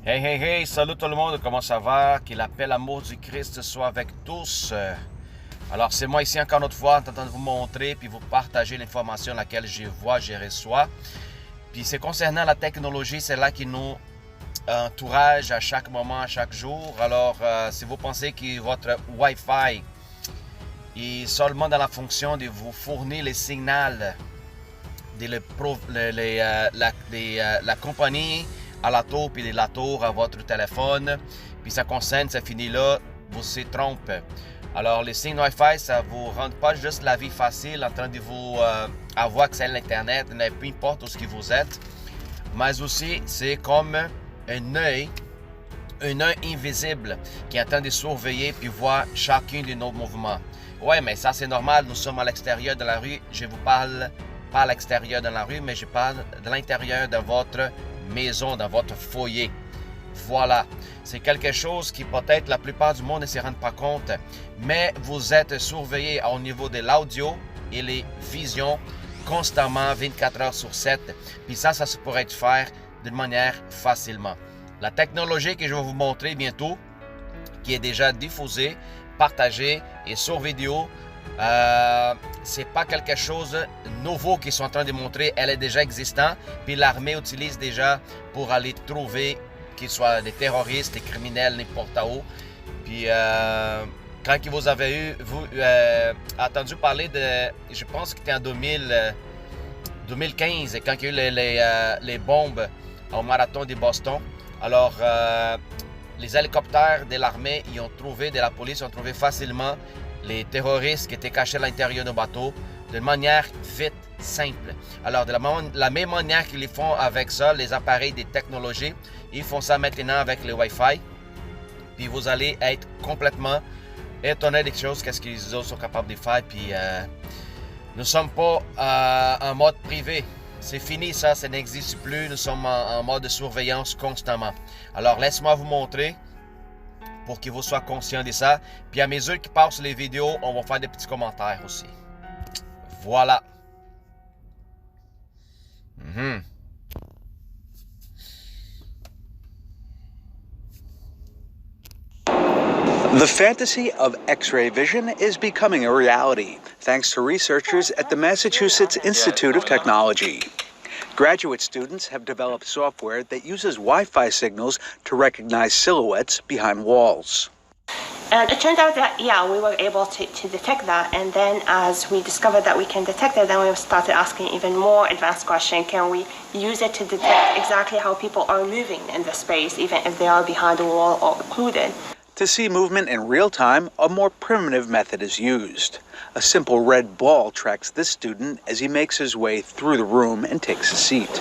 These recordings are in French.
Hey, hey, hey, salut tout le monde, comment ça va? Que la paix, l'amour du Christ soit avec tous. Alors, c'est moi ici encore une autre fois en train de vous montrer puis vous partager l'information laquelle je vois, je reçois. Puis c'est concernant la technologie, c'est là qui nous entourage à chaque moment, à chaque jour. Alors, si vous pensez que votre Wi-Fi est seulement dans la fonction de vous fournir les signaux de la compagnie à la tour puis de la tour à votre téléphone, puis ça concerne, ça finit là, vous se trompez. Alors, les signes Wi-Fi, ça vous rend pas juste la vie facile en train de vous avoir accès à l'Internet, peu importe où ce que vous êtes, mais aussi c'est comme un œil invisible qui est en train de surveiller puis voir chacun de nos mouvements. Ouais, mais ça c'est normal, nous sommes à l'extérieur de la rue, je vous parle pas à l'extérieur de la rue, mais je parle de l'intérieur de votre maison, dans votre foyer. Voilà, c'est quelque chose qui peut-être la plupart du monde ne se rend pas compte, mais vous êtes surveillé au niveau de l'audio et les visions constamment 24 heures sur 7. Puis ça se pourrait être faire d'une manière facilement. La technologie que je vais vous montrer bientôt, qui est déjà diffusée, partagée et sur vidéo, c'est pas quelque chose de nouveau qu'ils sont en train de montrer, elle est déjà existante, puis l'armée utilise déjà pour aller trouver qu'ils soient des terroristes, des criminels, n'importe où. Puis quand vous avez entendu parler de, je pense que c'était en 2015, quand il y a eu les bombes au marathon de Boston. Alors, les hélicoptères de l'armée, de la police, ont trouvé facilement les terroristes qui étaient cachés à l'intérieur du bateau de manière vite, simple. Alors, de la même manière qu'ils font avec ça, les appareils des technologies, ils font ça maintenant avec le Wi-Fi. Puis vous allez être complètement étonné des choses, qu'est-ce qu'ils sont capables de faire. Puis nous ne sommes pas en mode privé. C'est fini ça, ça n'existe plus. Nous sommes en mode de surveillance constamment. Alors, laisse-moi vous montrer pour que vous soyez conscient de ça. Puis à mesure qu'ils passent les vidéos, on va faire des petits commentaires aussi. Voilà. The fantasy of X-ray vision is becoming a reality, thanks to researchers at the Massachusetts Institute of Technology. Graduate students have developed software that uses Wi-Fi signals to recognize silhouettes behind walls. And it turned out that, yeah, we were able to detect that. And then as we discovered that we can detect it, then we started asking even more advanced questions. Can we use it to detect exactly how people are moving in the space, even if they are behind a wall or occluded? To see movement in real time, a more primitive method is used. A simple red ball tracks this student as he makes his way through the room and takes a seat.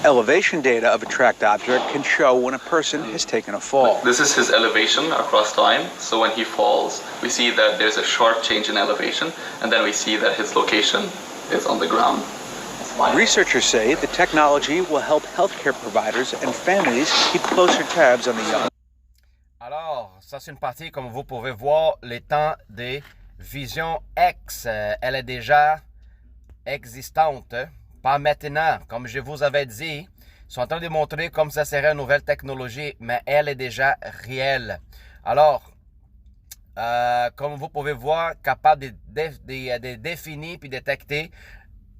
Elevation data of a tracked object can show when a person has taken a fall. This is his elevation across time. So when he falls, we see that there's a sharp change in elevation, and then we see that his location is on the ground. Researchers say the technology will help healthcare providers and families keep closer tabs on the young. Alors, ça c'est une partie, comme vous pouvez voir, le temps de Vision X. Elle est déjà existante. Pas maintenant, comme je vous avais dit, ils sont en train de montrer comme ça serait une nouvelle technologie, mais elle est déjà réelle. Alors, comme vous pouvez voir, capable de définir puis détecter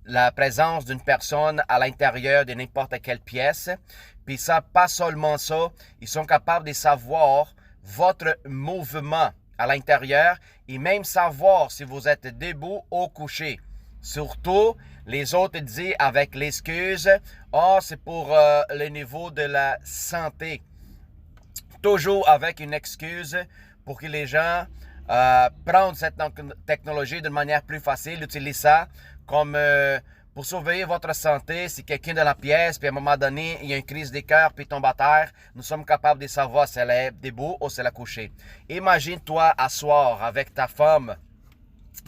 la présence d'une personne à l'intérieur de n'importe quelle pièce. Puis ça, pas seulement ça, ils sont capables de savoir votre mouvement à l'intérieur et même savoir si vous êtes debout ou couché. Surtout, les autres disent avec l'excuse, c'est pour le niveau de la santé. Toujours avec une excuse pour que les gens prennent cette technologie d'une manière plus facile, utilisent ça comme pour surveiller votre santé. Si quelqu'un dans la pièce, puis à un moment donné, il y a une crise de cœur, puis tombe à terre, nous sommes capables de savoir si elle est debout ou si elle est couchée. Imagine-toi asseoir avec ta femme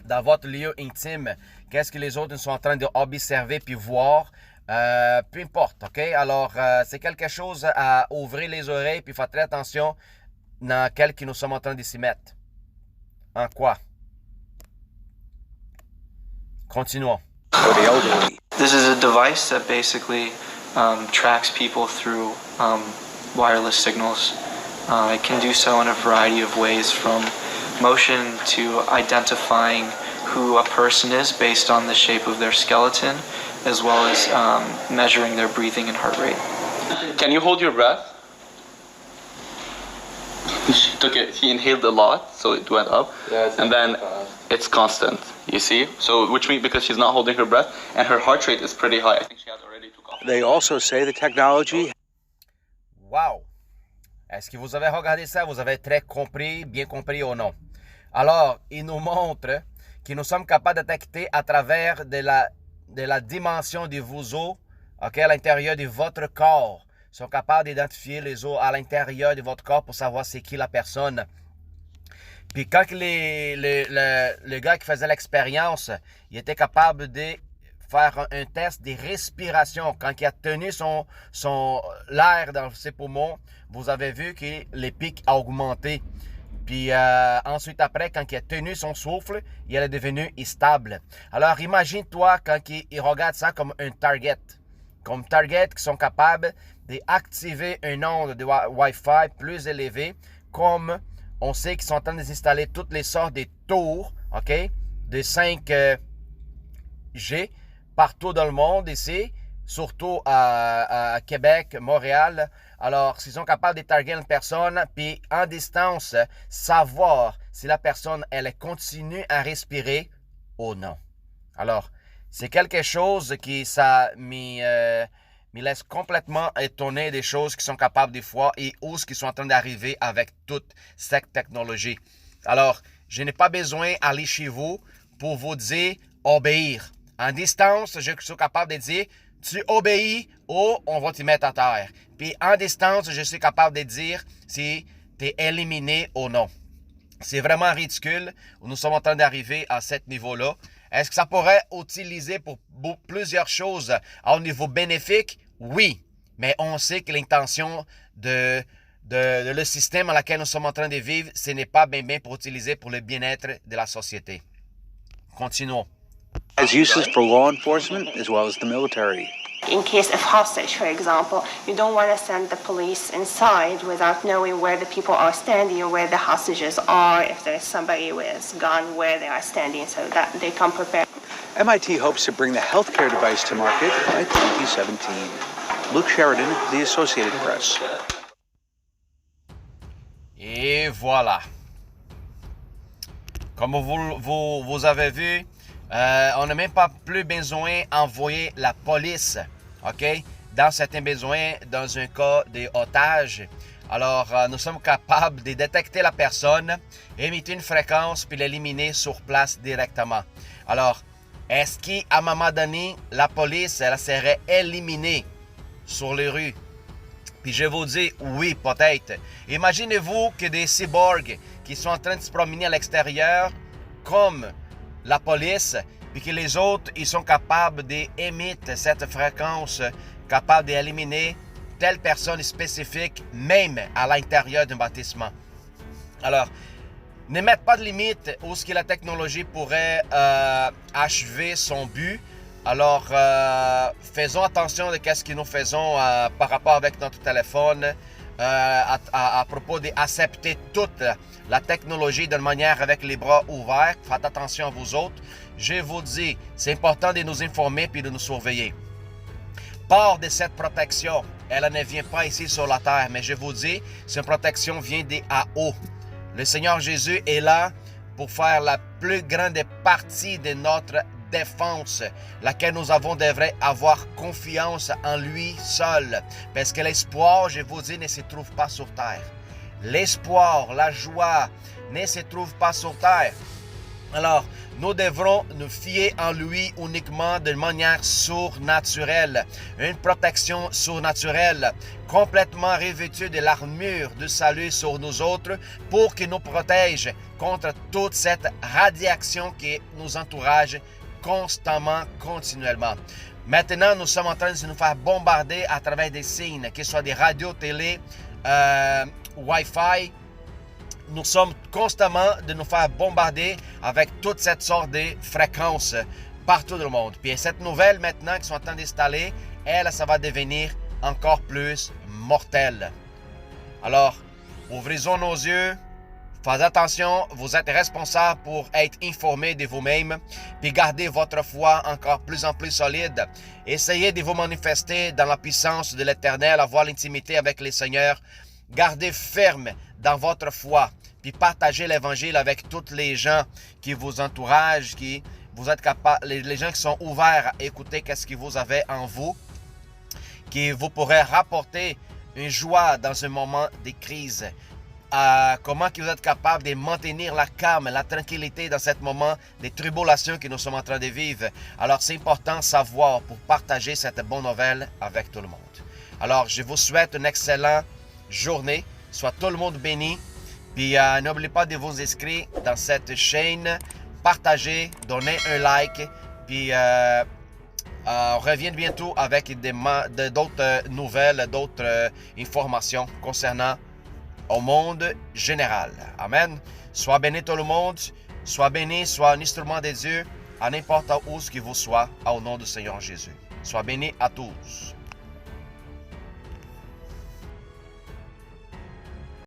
dans votre lieu intime. Qu'est-ce que les autres sont en train d'observer puis voir? Peu importe, OK? Alors, c'est quelque chose à ouvrir les oreilles puis faire très attention dans quel que nous sommes en train de s'y mettre. En quoi? Continuons. For the elderly. This is a device that basically tracks people through wireless signals. It can do so in a variety of ways, from motion to identifying who a person is based on the shape of their skeleton, as well as measuring their breathing and heart rate. Can you hold your breath? He inhaled a lot, so it went up, and then it's constant, you see? So, which means because she's not holding her breath, and her heart rate is pretty high. I think she has already took off. They also say the technology. Wow! Est-ce que vous avez regardé ça? Vous avez très compris, bien compris ou non? Alors, il nous montre que nous sommes capables de détecter à travers de la dimension de vos os, okay, à l'intérieur de votre corps. Ils sont capables d'identifier les os à l'intérieur de votre corps pour savoir c'est qui la personne. Puis quand le gars qui faisait l'expérience, il était capable de faire un test de respiration. Quand il a tenu l'air dans ses poumons, vous avez vu que les pics ont augmenté. Puis ensuite après, quand il a tenu son souffle, il est devenu stable. Alors imagine-toi quand il regarde ça comme un target. Comme target qui sont capables d'activer un onde de Wi-Fi plus élevé, comme on sait qu'ils sont en train d'installer toutes les sortes de tours, OK, de 5G partout dans le monde ici, surtout à Québec, Montréal. Alors, s'ils sont capables de targeter une personne, puis en distance, savoir si la personne, elle continue à respirer ou non. Alors, c'est quelque chose qui ça me laisse complètement étonné des choses qui sont capables des fois et où ce qu'ils sont en train d'arriver avec toute cette technologie. Alors, je n'ai pas besoin d'aller chez vous pour vous dire obéir. En distance, je suis capable de dire tu obéis ou on va te mettre à terre. Puis en distance, je suis capable de dire si tu es éliminé ou non. C'est vraiment ridicule. Nous sommes en train d'arriver à ce niveau-là. Est-ce que ça pourrait utiliser pour plusieurs choses au niveau bénéfique? Oui, mais on sait que l'intention de le système dans lequel nous sommes en train de vivre, ce n'est pas bien pour utiliser pour le bien-être de la société. Continuons. Has uses for law enforcement as well as the military. In case of hostage, for example, you don't want to send the police inside without knowing where the people are standing or where the hostages are, if there's somebody with a gun, where they are standing, so that they come prepared. MIT hopes to bring the healthcare device to market by 2017. Luke Sheridan, The Associated Press. Et voilà. Comme vous avez vu, on n'a même pas plus besoin d'envoyer la police, OK? Dans certains besoins, dans un cas d'otage. Alors, nous sommes capables de détecter la personne, émettre une fréquence, puis l'éliminer sur place directement. Alors, est-ce qu'à un moment donné, la police, elle serait éliminée sur les rues? Puis je vous dis, oui, peut-être. Imaginez-vous que des cyborgs qui sont en train de se promener à l'extérieur, comme la police, puis que les autres, ils sont capables d'émettre cette fréquence, capables d'éliminer telle personne spécifique, même à l'intérieur d'un bâtiment. Alors, ne mettez pas de limite où ce que la technologie pourrait achever son but. Alors, faisons attention de ce que nous faisons par rapport avec notre téléphone, à propos d'accepter toute la technologie d'une manière avec les bras ouverts. Faites attention à vous autres. Je vous dis, c'est important de nous informer puis de nous surveiller. Part de cette protection, elle ne vient pas ici sur la terre, mais je vous dis, cette protection vient des haut. Le Seigneur Jésus est là pour faire la plus grande partie de notre défense, laquelle nous devrait avoir confiance en lui seul. Parce que l'espoir, je vous dis, ne se trouve pas sur terre. L'espoir, la joie ne se trouve pas sur terre. Alors, nous devrons nous fier en lui uniquement de manière surnaturelle. Une protection surnaturelle, complètement revêtue de l'armure du salut sur nous autres pour qu'il nous protège contre toute cette radiation qui nous entourage constamment, continuellement. Maintenant, nous sommes en train de nous faire bombarder à travers des signes, que ce soit des radios, télé, Wi-Fi. Nous sommes constamment de nous faire bombarder avec toute cette sorte de fréquences partout dans le monde. Puis cette nouvelle maintenant qu'ils sont en train d'installer, elle, ça va devenir encore plus mortelle. Alors, ouvrons nos yeux. Faites attention, vous êtes responsable pour être informé de vous-même, puis gardez votre foi encore plus en plus solide. Essayez de vous manifester dans la puissance de l'Éternel, avoir l'intimité avec le Seigneur. Gardez ferme dans votre foi, puis partagez l'Évangile avec tous les gens qui vous entourent, qui vous êtes capables, les gens qui sont ouverts à écouter qu'est-ce que vous avez en vous, qui vous pourrez rapporter une joie dans un moment de crise. Comment que vous êtes capable de maintenir la calme, la tranquillité dans ce moment de tribulation que nous sommes en train de vivre. Alors, c'est important de savoir pour partager cette bonne nouvelle avec tout le monde. Alors, je vous souhaite une excellente journée. Soit tout le monde béni. Puis, n'oubliez pas de vous inscrire dans cette chaîne. Partagez, donnez un like. Puis, on revient bientôt avec d'autres nouvelles, d'autres informations concernant au monde général. Amen. Sois béni tout le monde. Sois béni, sois un instrument de Dieu à n'importe où ce qu'il vous soit, au nom du Seigneur Jésus. Sois béni à tous.